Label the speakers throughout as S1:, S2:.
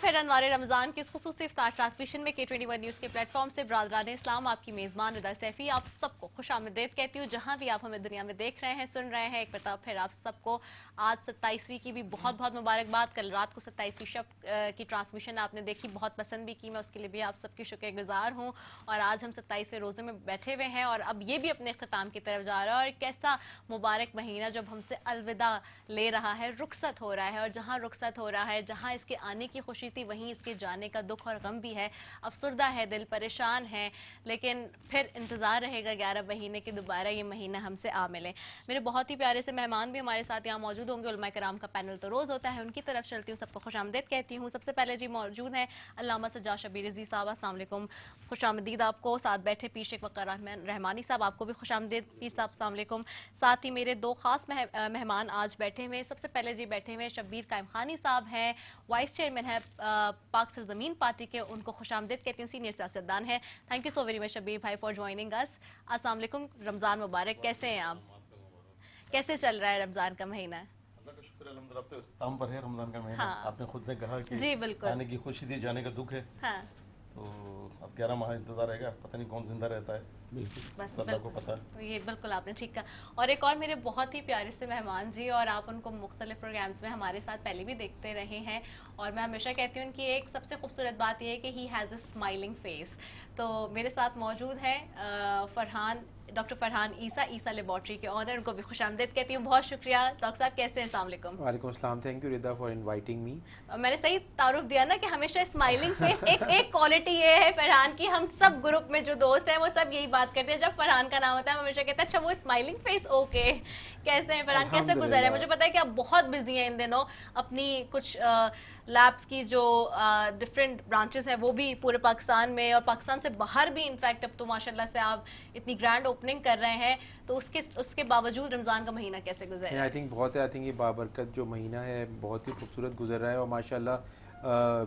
S1: پھر انوار رمضان کی اس خصوصی افطار ٹرانسمیشن میں K21 نیوز کے پلیٹ فارم سے برادران اسلام آپ کی میزبان رضا سیفی آپ سب کو خوش آمدید کہتی ہوں. جہاں بھی آپ ہمیں دنیا میں دیکھ رہے ہیں سن رہے ہیں, ایک مرتبہ پھر آپ سب کو آج 27ویں کی بھی بہت بہت مبارکباد. کل رات کو 27ویں شب کی ٹرانسمیشن آپ نے دیکھی, بہت پسند بھی کی, میں اس کے لیے بھی آپ سب کی شکر گزار ہوں. اور آج ہم 27ویں روزے میں بیٹھے ہوئے ہیں اور اب یہ بھی اپنے اختتام کی طرف جا رہا ہے. اور کیسا مبارک مہینہ جب ہم سے الوداع لے رہا ہے, رخصت ہو رہا ہے. اور جہاں رخصت ہو رہا ہے, جہاں اس کے آنے کی خوشی تھی وہیں اس کے جانے کا دکھ اور غم بھی ہے. افسردہ ہے دل, پریشان ہے, لیکن پھر انتظار رہے گا 11 مہینے کے دوبارہ یہ مہینہ ہم سے آ ملے. میرے بہت ہی پیارے سے مہمان بھی ہمارے ساتھ یہاں موجود ہوں گے. علماء کرام کا پینل تو روز ہوتا ہے, ان کی طرف چلتی ہوں, سب کو خوش آمدید کہتی ہوں. سب سے پہلے جی موجود ہیں علامہ سجاد شبیر رضوی صاحب, السلام علیکم, خوش آمدید آپ کو. ساتھ بیٹھے پیر شیخ وقار رحمانی صاحب, آپ کو بھی خوش آمدید پیر صاحب, السلام علیکم. ساتھ ہی میرے دو خاص مہمان آج بیٹھے ہوئے. سب سے پہلے جی بیٹھے ہوئے شبیر قائم خانی صاحب ہیں, وائس چیئرمین ہے پاک سرزمین پارٹی کے, ان کو خوش آمدید کہتی ہوں, سینئر سیاستدان ہے. Thank you so very much Shabbir بھائی فار جوائننگ اس. السلام علیکم, رمضان مبارک, کیسے ہیں آپ, کیسے چل رہا ہے رمضان کا مہینہ؟
S2: اللہ کا شکر ہے, الحمدللہ. اب تو اختتام پر ہے رمضان کا مہینہ.
S1: ہاں.
S2: آپ نے خود نے کہا کہ
S1: جی بالکل,
S2: آنے کی خوشی تھی, جانے کا دکھ ہے.
S1: ہاں
S2: تو اب 11 ماہ انتظار رہے گا, پتہ نہیں کون زندہ رہتا ہے,
S1: بس
S2: اللہ کو پتہ.
S1: یہ بالکل آپ نے ٹھیک کہا. اور ایک اور میرے بہت ہی پیارے سے مہمان جی, اور آپ ان کو مختلف پروگرامز میں ہمارے ساتھ پہلے بھی دیکھتے رہے ہیں, اور میں ہمیشہ کہتی ہوں کہ ایک سب سے خوبصورت بات یہ ہے کہ he has a smiling face. تو میرے ساتھ موجود ہیں ڈاکٹر فرحان عیسیٰ لیبارٹری کے آنر, ان کو بھی خوش آمدید کہتی ہوں. بہت شکریہ ڈاکٹر صاحب, کیسے ہیں؟ السلام علیکم.
S3: وعلیکم السلام. Thank you Rida for inviting me.
S1: میں نے صحیح تعارف دیا نا کہ ہمیشہ اسمائلنگ فیس, ایک کوالٹی یہ ہے فرحان کی, ہم سب گروپ میں جو دوست ہیں وہ سب یہی بات کرتے ہیں جب فرحان کا نام ہوتا ہے, ہم ہمیشہ کہتے ہیں اچھا وہ اسمائلنگ فیس, اوکے. کیسے ہیں فرحان, کیسے گزر ہے؟ مجھے پتا ہے کہ آپ بہت بزی ہیں ان دنوں, اپنی کچھ لیبس کی جو ڈفرینٹ برانچز ہیں وہ بھی پورے پاکستان میں, اور پاکستان سے باہر بھی انفیکٹ اب تو ماشاءاللہ سے آپ اتنی گرینڈ اوپننگ کر رہے ہیں. تو اس کے باوجود رمضان کا مہینہ کیسے گزر رہا ہے؟
S3: آئی تھنک یہ بابرکت جو مہینہ ہے بہت ہی خوبصورت گزر رہا ہے, اور ماشاءاللہ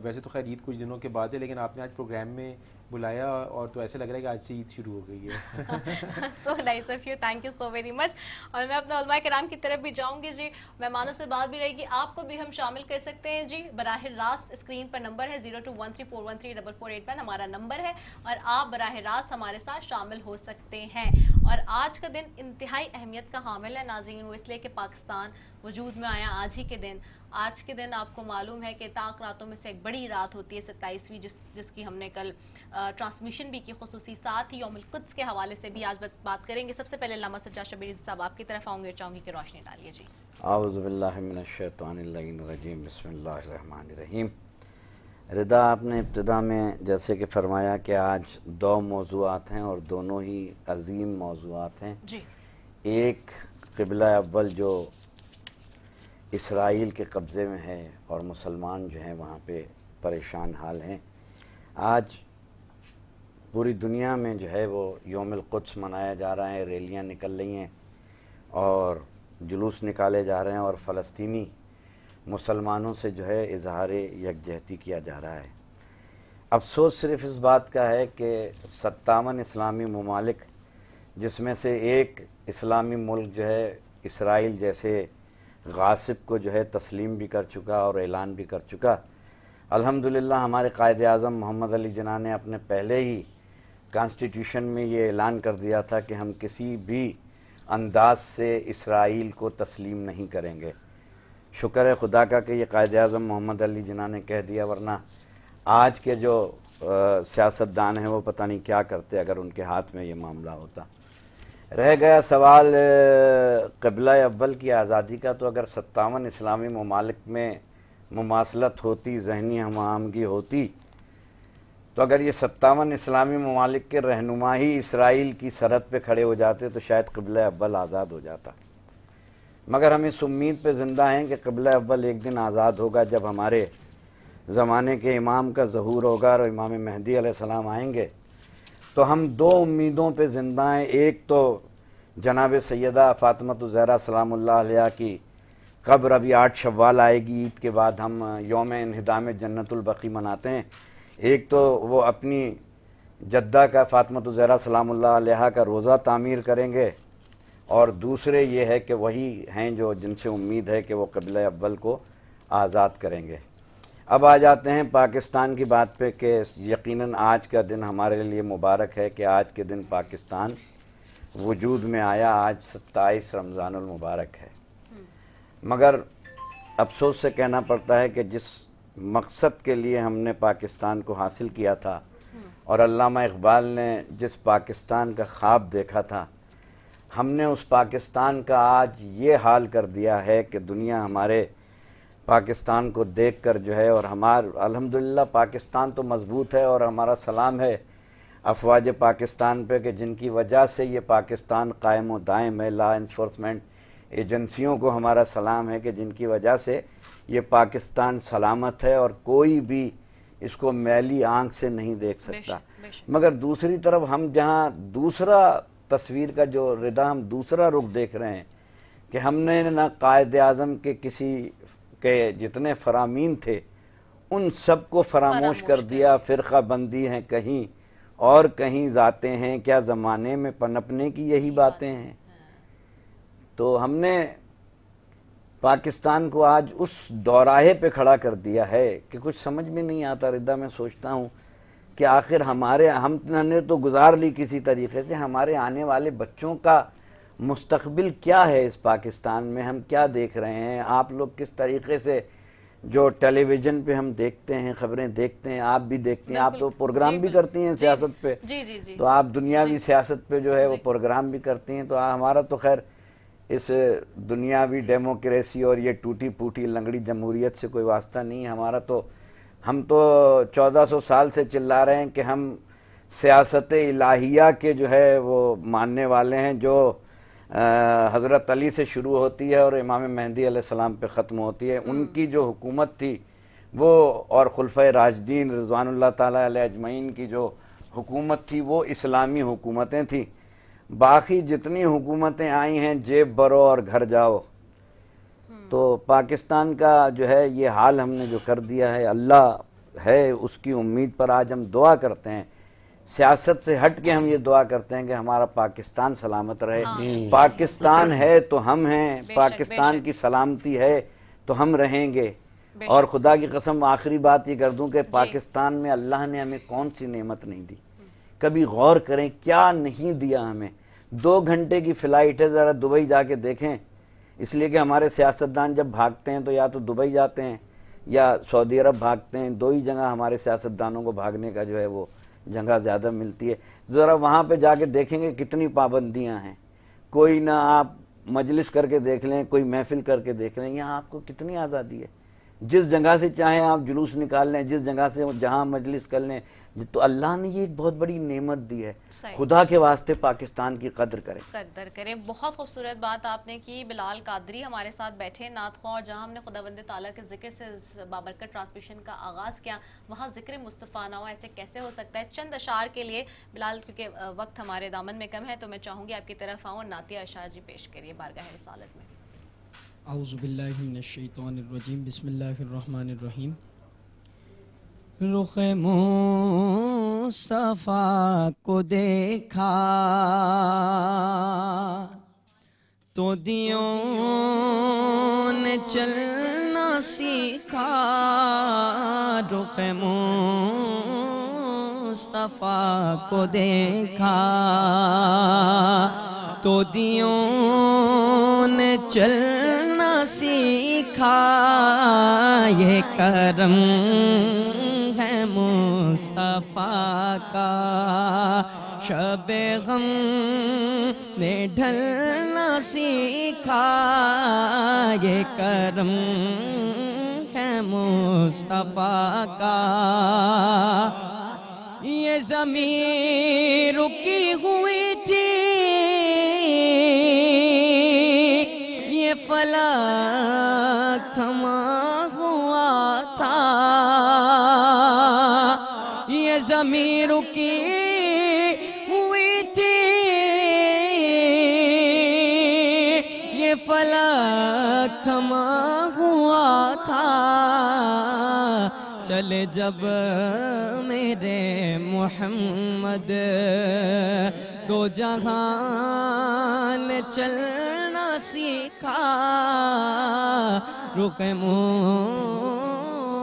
S3: ویسے تو خیر عید کچھ دنوں کے بعد ہے, لیکن آپ نے آج پروگرام میں بلایا اور تو ایسے لگ رہا ہے کہ آج سے عید شروع ہو گئی ہے.
S1: So nice of you, thank you so very much. اور میں اپنے علماء کرام کی طرف بھی جاؤں گی جی, مہمانوں سے بات بھی رہے گی, آپ کو بھی ہم شامل کر سکتے ہیں جی. براہ راست اسکرین پر نمبر ہے 0213413441 ہمارا نمبر ہے, اور آپ براہ راست ہمارے ساتھ شامل ہو سکتے ہیں. اور آج کا دن انتہائی اہمیت کا حامل ہے ناظرین, وہ اس لیے کہ پاکستان وجود میں آیا آج ہی کے دن. آج کے دن آپ کو معلوم ہے کہ طاق راتوں میں سے ایک بڑی رات ہوتی ہے 27ویں, جس کی ہم نے کل ٹرانسمیشن بھی کی خصوصی. ساتھ ہی یوم القدس کے حوالے سے بھی آج بات کریں گے. سب سے پہلے علامہ سجاد شبیر صاحب آپ کی طرف آؤں گے, چاہوں گی کہ روشنی ڈالیے جی.
S4: اعوذ باللہ من الشیطان اللعین الرجیم, بسم اللہ الرحمن الرحیم. رضا, آپ نے ابتدا میں جیسے کہ فرمایا کہ آج 2 موضوعات ہیں اور دونوں ہی عظیم موضوعات ہیں
S1: جی.
S4: ایک قبلہ اول جو اسرائیل کے قبضے میں ہے اور مسلمان جو ہیں وہاں پہ پریشان حال ہیں. آج پوری دنیا میں جو ہے وہ یوم القدس منایا جا رہا ہے, ریلیاں نکل رہی ہیں اور جلوس نکالے جا رہے ہیں, اور فلسطینی مسلمانوں سے جو ہے اظہار یکجہتی کیا جا رہا ہے. افسوس صرف اس بات کا ہے کہ 57 اسلامی ممالک, جس میں سے ایک اسلامی ملک جو ہے اسرائیل جیسے غاصب کو جو ہے تسلیم بھی کر چکا اور اعلان بھی کر چکا. الحمدللہ ہمارے قائد اعظم محمد علی جناح نے اپنے پہلے ہی کانسٹیٹیوشن میں یہ اعلان کر دیا تھا کہ ہم کسی بھی انداز سے اسرائیل کو تسلیم نہیں کریں گے. شکر ہے خدا کا کہ یہ قائد اعظم محمد علی جناح نے کہہ دیا, ورنہ آج کے جو سیاستدان ہیں وہ پتہ نہیں کیا کرتے اگر ان کے ہاتھ میں یہ معاملہ ہوتا. رہ گیا سوال قبلہ اول کی آزادی کا, تو اگر 57 اسلامی ممالک میں مماثلت ہوتی, ذہنی ہم آہنگی ہوتی, تو اگر یہ 57 اسلامی ممالک کے رہنما ہی اسرائیل کی سرحد پہ کھڑے ہو جاتے تو شاید قبلہ اول آزاد ہو جاتا. مگر ہم اس امید پہ زندہ ہیں کہ قبلہ اول ایک دن آزاد ہوگا جب ہمارے زمانے کے امام کا ظہور ہوگا اور امام مہدی علیہ السلام آئیں گے. تو ہم 2 امیدوں پہ زندہ ہیں. ایک تو جناب سیدہ فاطمہ الزہرا سلام اللہ علیہ کی قبر ابھی 8 شوال آئے گی, عید کے بعد ہم یوم انہدام جنت البقیع مناتے ہیں. ایک تو وہ اپنی جدہ کا فاطمہ الزہرا سلام اللہ علیہ کا روزہ تعمیر کریں گے, اور دوسرے یہ ہے کہ وہی ہیں جو جن سے امید ہے کہ وہ قبلہ اول کو آزاد کریں گے. اب آ جاتے ہیں پاکستان کی بات پہ کہ یقیناً آج کا دن ہمارے لیے مبارک ہے کہ آج کے دن پاکستان وجود میں آیا. آج 27 رمضان المبارک ہے. مگر افسوس سے کہنا پڑتا ہے کہ جس مقصد کے لیے ہم نے پاکستان کو حاصل کیا تھا اور علامہ اقبال نے جس پاکستان کا خواب دیکھا تھا، ہم نے اس پاکستان کا آج یہ حال کر دیا ہے کہ دنیا ہمارے پاکستان کو دیکھ کر جو ہے، اور الحمدللہ پاکستان تو مضبوط ہے، اور ہمارا سلام ہے افواج پاکستان پہ کہ جن کی وجہ سے یہ پاکستان قائم و دائم ہے. لا انفورسمنٹ ایجنسیوں کو ہمارا سلام ہے کہ جن کی وجہ سے یہ پاکستان سلامت ہے اور کوئی بھی اس کو میلی آنکھ سے نہیں دیکھ سکتا. مگر دوسری طرف ہم جہاں دوسرا تصویر کا جو ردا ہم دوسرا رخ دیکھ رہے ہیں کہ ہم نے نہ قائد اعظم کے کسی کے جتنے فرامین تھے ان سب کو فراموش کر دیا. فرقہ بندی ہیں کہیں اور کہیں ذاتیں ہیں، کیا زمانے میں پنپنے کی یہی باتیں ہیں. تو ہم نے پاکستان کو آج اس دوراہے پہ کھڑا کر دیا ہے کہ کچھ سمجھ میں نہیں آتا. ردا میں سوچتا ہوں کہ آخر ہم نے تو گزار لی کسی طریقے سے، ہمارے آنے والے بچوں کا مستقبل کیا ہے اس پاکستان میں؟ ہم کیا دیکھ رہے ہیں؟ آپ لوگ کس طریقے سے جو ٹیلی ویژن پہ ہم دیکھتے ہیں، خبریں دیکھتے ہیں، آپ بھی دیکھتے ہیں، آپ تو پروگرام بھی کرتی ہیں سیاست پہ، تو آپ دنیاوی سیاست پہ جو ہے وہ پروگرام بھی کرتی ہیں. تو ہمارا تو خیر اس دنیاوی ڈیموکریسی اور یہ ٹوٹی پھوٹی لنگڑی جمہوریت سے کوئی واسطہ نہیں. ہم تو 1400 سال سے چلا رہے ہیں کہ ہم سیاست الہیہ کے جو ہے وہ ماننے والے ہیں، جو حضرت علی سے شروع ہوتی ہے اور امام مہدی علیہ السلام پہ ختم ہوتی ہے. ان کی جو حکومت تھی وہ، اور خلفۂ راشدین رضوان اللہ تعالیٰ علیہ اجمعین کی جو حکومت تھی وہ اسلامی حکومتیں تھیں. باقی جتنی حکومتیں آئی ہیں جیب برو اور گھر جاؤ. تو پاکستان کا جو ہے یہ حال ہم نے جو کر دیا ہے، اللہ ہے اس کی امید پر آج ہم دعا کرتے ہیں. سیاست سے ہٹ کے ہم یہ دعا کرتے ہیں کہ ہمارا پاکستان سلامت رہے. پاکستان ہے تو ہم ہیں، پاکستان کی سلامتی ہے تو ہم رہیں گے. اور خدا کی قسم آخری بات یہ کر دوں کہ پاکستان میں اللہ نے ہمیں کون سی نعمت نہیں دی. کبھی غور کریں کیا نہیں دیا ہمیں. 2 گھنٹے کی فلائٹ ہے، ذرا دبئی جا کے دیکھیں. اس لیے کہ ہمارے سیاستدان جب بھاگتے ہیں تو یا تو دبئی جاتے ہیں یا سعودی عرب بھاگتے ہیں. 2 ہی جگہ ہمارے سیاستدانوں کو بھاگنے کا جو ہے وہ جگہ زیادہ ملتی ہے. ذرا وہاں پہ جا کے دیکھیں گے کتنی پابندیاں ہیں. کوئی نہ آپ مجلس کر کے دیکھ لیں، کوئی محفل کر کے دیکھ لیں، یہاں آپ کو کتنی آزادی ہے. جس جگہ سے چاہیں آپ جلوس نکال لیں، جس جگہ سے جہاں مجلس کر لیں. تو اللہ نے یہ ایک بہت بڑی نعمت دی ہے. خدا کے واسطے پاکستان کی قدر کریں.
S1: بہت خوبصورت بات آپ نے کی. بلال قادری ہمارے ساتھ بیٹھے نعت خواں، اور جہاں ہم نے خداوند تعالیٰ کے ذکر سے بابرکت ٹرانسمیشن کا آغاز کیا، وہاں ذکر مصطفیٰ نہ ہو، ایسے کیسے ہو سکتا ہے؟ چند اشعار کے لیے بلال، کیونکہ وقت ہمارے دامن میں کم ہے، تو میں چاہوں گی آپ کی طرف آؤں. نعتیہ اشعار جی پیش کریے بارگاہ رسالت میں.
S5: اعوذ باللہ من الشیطان الرجیم، بسم اللہ الرحمن الرحیم. رخ مصطفیٰ کو دیکھا تو دیوں نے چلنا سیکھا. رخ مصطفیٰ کو دیکھا تو دیوں نے چلنا سیکھا. یہ کرم ہے مصطفیٰ کا، شب غم نے ڈھلنا سیکھا. یہ کرم ہے مصطفیٰ کا. یہ زمین رکی ہوئی تھی، یہ فلک تھما ہوا تھا. یہ زمین رکی ہوئی تھی، یہ فلک تھما ہوا تھا. چلے جب میرے محمد دو جہان چلنا سیکھا. رخ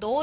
S1: 2